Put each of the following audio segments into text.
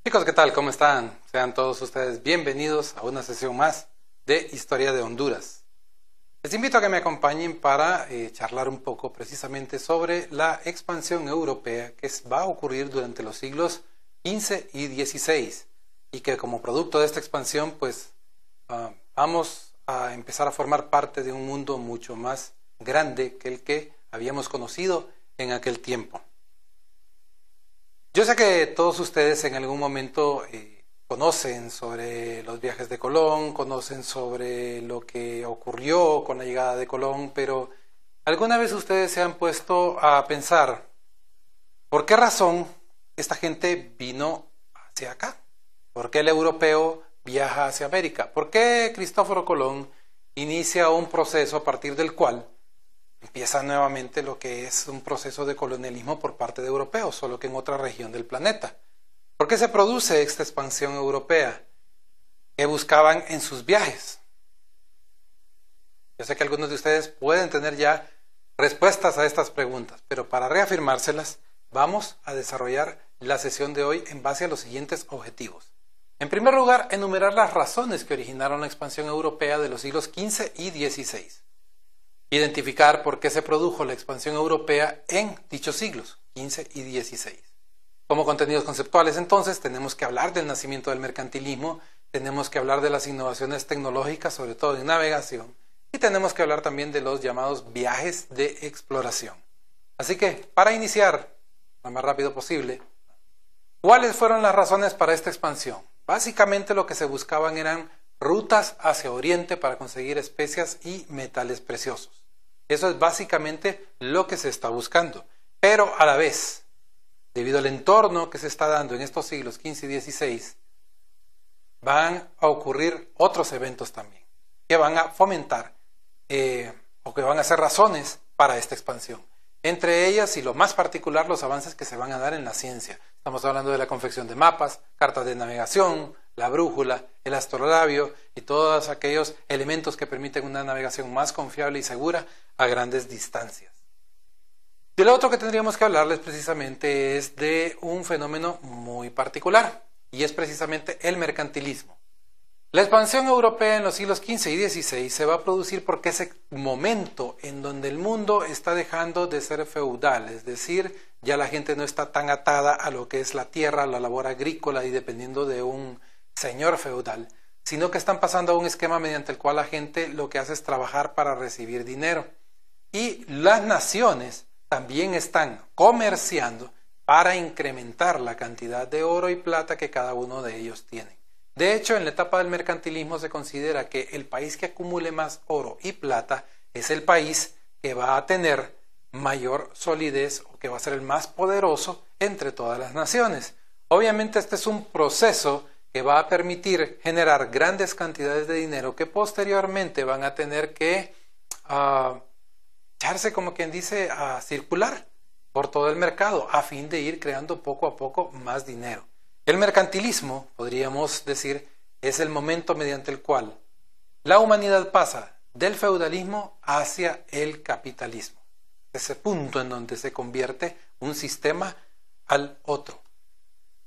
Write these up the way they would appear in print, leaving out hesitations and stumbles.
Chicos, ¿qué tal? ¿Cómo están? Sean todos ustedes bienvenidos a una sesión más de Historia de Honduras. Les invito a que me acompañen para charlar un poco precisamente sobre la expansión europea que va a ocurrir durante los siglos XV y XVI y que como producto de esta expansión pues vamos a empezar a formar parte de un mundo mucho más grande que el que habíamos conocido en aquel tiempo. Yo sé que todos ustedes en algún momento conocen sobre los viajes de Colón, conocen sobre lo que ocurrió con la llegada de Colón, pero ¿alguna vez ustedes se han puesto a pensar por qué razón esta gente vino hacia acá? ¿Por qué el europeo viaja hacia América? ¿Por qué Cristóforo Colón inicia un proceso a partir del cual empieza nuevamente lo que es un proceso de colonialismo por parte de europeos, solo que en otra región del planeta? ¿Por qué se produce esta expansión europea? ¿Qué buscaban en sus viajes? Yo sé que algunos de ustedes pueden tener ya respuestas a estas preguntas, pero para reafirmárselas, vamos a desarrollar la sesión de hoy en base a los siguientes objetivos. En primer lugar, enumerar las razones que originaron la expansión europea de los siglos XV y XVI. Identificar por qué se produjo la expansión europea en dichos siglos, XV y XVI. Como contenidos conceptuales, entonces, tenemos que hablar del nacimiento del mercantilismo, tenemos que hablar de las innovaciones tecnológicas, sobre todo en navegación, y tenemos que hablar también de los llamados viajes de exploración. Así que, para iniciar lo más rápido posible, ¿cuáles fueron las razones para esta expansión? Básicamente lo que se buscaban eran rutas hacia Oriente para conseguir especias y metales preciosos. Eso es básicamente lo que se está buscando. Pero a la vez, debido al entorno que se está dando en estos siglos XV y XVI, van a ocurrir otros eventos también, que van a fomentar o que van a ser razones para esta expansión. Entre ellas, y lo más particular, los avances que se van a dar en la ciencia. Estamos hablando de la confección de mapas, cartas de navegación, la brújula, el astrolabio y todos aquellos elementos que permiten una navegación más confiable y segura a grandes distancias. Y lo otro que tendríamos que hablarles precisamente es de un fenómeno muy particular, y es precisamente el mercantilismo. La expansión europea en los siglos XV y XVI se va a producir porque ese momento en donde el mundo está dejando de ser feudal, es decir, ya la gente no está tan atada a lo que es la tierra, la labor agrícola y dependiendo de un señor feudal, sino que están pasando a un esquema mediante el cual la gente lo que hace es trabajar para recibir dinero. Y las naciones también están comerciando para incrementar la cantidad de oro y plata que cada uno de ellos tiene. De hecho, en la etapa del mercantilismo se considera que el país que acumule más oro y plata es el país que va a tener mayor solidez o que va a ser el más poderoso entre todas las naciones. Obviamente este es un proceso que va a permitir generar grandes cantidades de dinero que posteriormente van a tener que echarse, como quien dice, a circular por todo el mercado a fin de ir creando poco a poco más dinero. El mercantilismo, podríamos decir, es el momento mediante el cual la humanidad pasa del feudalismo hacia el capitalismo. Ese punto en donde se convierte un sistema al otro.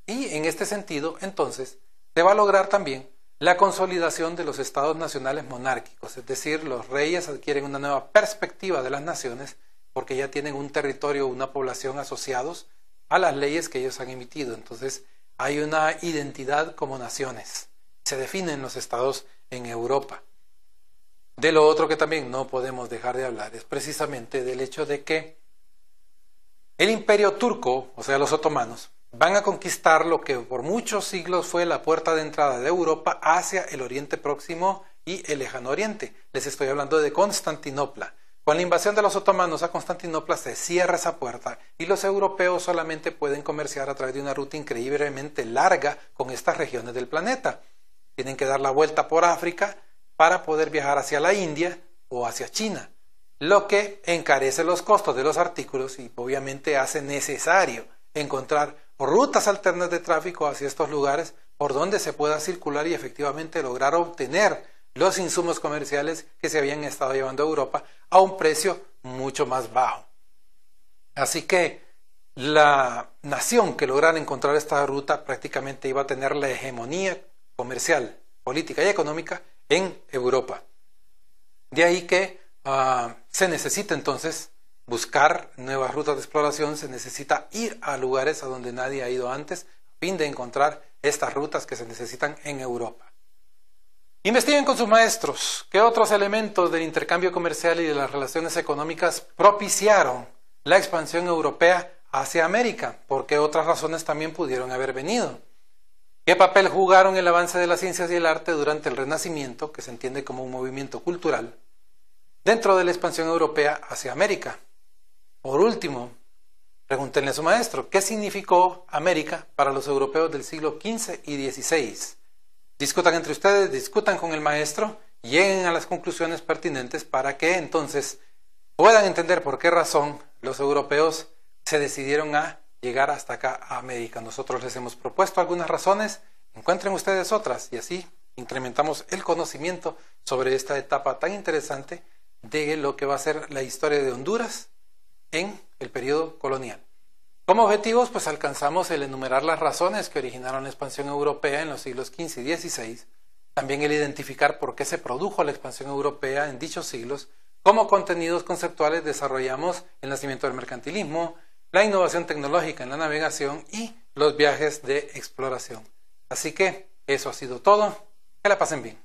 Y en este sentido, entonces, se va a lograr también la consolidación de los estados nacionales monárquicos, es decir, los reyes adquieren una nueva perspectiva de las naciones porque ya tienen un territorio, una población asociados a las leyes que ellos han emitido. Entonces, hay una identidad como naciones. Se definen los estados en Europa. De lo otro que también no podemos dejar de hablar es precisamente del hecho de que el imperio turco, o sea, los otomanos, van a conquistar lo que por muchos siglos fue la puerta de entrada de Europa hacia el Oriente Próximo y el Lejano Oriente. Les estoy hablando de Constantinopla. Con la invasión de los otomanos a Constantinopla se cierra esa puerta y los europeos solamente pueden comerciar a través de una ruta increíblemente larga con estas regiones del planeta. Tienen que dar la vuelta por África para poder viajar hacia la India o hacia China, lo que encarece los costos de los artículos y obviamente hace necesario encontrar rutas alternas de tráfico hacia estos lugares por donde se pueda circular y efectivamente lograr obtener los insumos comerciales que se habían estado llevando a Europa a un precio mucho más bajo. Así que la nación que lograra encontrar esta ruta prácticamente iba a tener la hegemonía comercial, política y económica en Europa. De ahí que se necesita entonces buscar nuevas rutas de exploración, se necesita ir a lugares a donde nadie ha ido antes, a fin de encontrar estas rutas que se necesitan en Europa. Investiguen con sus maestros qué otros elementos del intercambio comercial y de las relaciones económicas propiciaron la expansión europea hacia América, porque otras razones también pudieron haber venido. ¿Qué papel jugaron el avance de las ciencias y el arte durante el Renacimiento, que se entiende como un movimiento cultural, dentro de la expansión europea hacia América? Por último, pregúntenle a su maestro, ¿qué significó América para los europeos del siglo XV y XVI? Discutan entre ustedes, discutan con el maestro, lleguen a las conclusiones pertinentes para que entonces puedan entender por qué razón los europeos se decidieron a llegar hasta acá a América. Nosotros les hemos propuesto algunas razones, encuentren ustedes otras y así incrementamos el conocimiento sobre esta etapa tan interesante de lo que va a ser la historia de Honduras en el periodo colonial. Como objetivos, pues alcanzamos el enumerar las razones que originaron la expansión europea en los siglos XV y XVI, también el identificar por qué se produjo la expansión europea en dichos siglos. Como contenidos conceptuales desarrollamos el nacimiento del mercantilismo, la innovación tecnológica en la navegación y los viajes de exploración. Así que eso ha sido todo. Que la pasen bien.